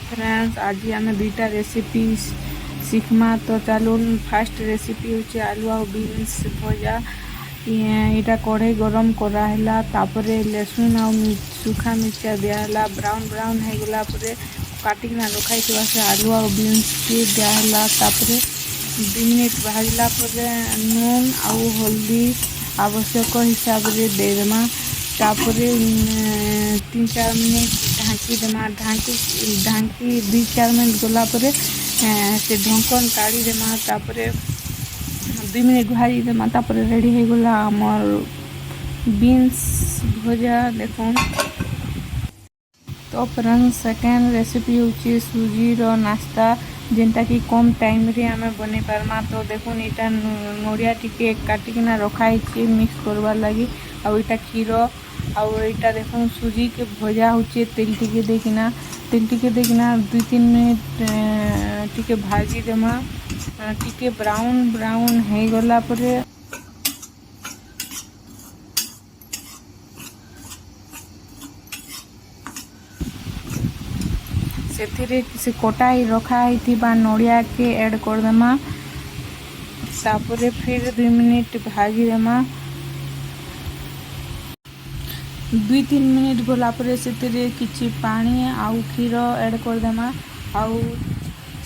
Friends आज आम दुईटा रेसिपी शिखमा। तो चलो फास्ट रेसिपी हूँ आलू आ बीन्स भजा। यहाँ कढ़ई गरम कराला तापर लसुन आ सुखा मिर्चा दिहला ब्राउन ब्राउन हो गला काटिकना रखाई से आलू आ बीन्स के दिहला तापर 2 मिनट भाजला नून आउ हल्दी आवश्यक हिसाब से देदेमा तापर 3-4 मिनट ढाँकी देमा ढाँकी 2-4 मिनट गला से ढक्कन काढ़ी देमा तापर 2 मिनट भाजी देमा तापर रेडी हो गला आमर बीन्स भजा। देखो तो फ्रेंड्स सेकेंड रेसिपी हूँ सुजी रो नाश्ता जेनटा कि कम टाइम रे आमे बने पारमा। तो देखो यहाँ नड़िया टिके काटिकिना रखाई मिक्स करवार लगी आईटा क्षीर आईटा देखो सुजी के भजा होचे तेल टिके देखना 2-3 मिनट टिके भाजी देमा टिके ब्राउन ब्राउन हो गला से कटाई रखाई नड़िया के ऐड कर देमा तापर फिर 2 मिनट भाजी देमा 2-3 मिनट गला से किछि पानी आउ क्षीर ऐड कर देमा आउ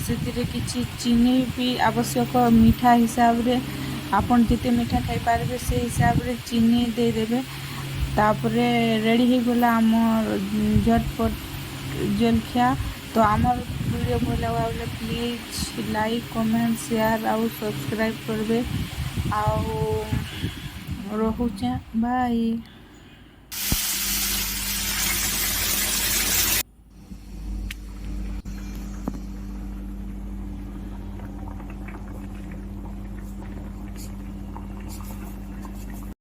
से किछि चीनी भी आवश्यक मीठा हिसाब रे आपन जिते मीठा खाई पारबे से हिसाब रे चीनी दे देबे तापर रेडी हो गला आमर झटपट जलखिया। तो आमर वीडियो भल लगा प्लीज लाइक कमेंट शेयर आउ सब्सक्राइब करबे आउ रहुचे बाय।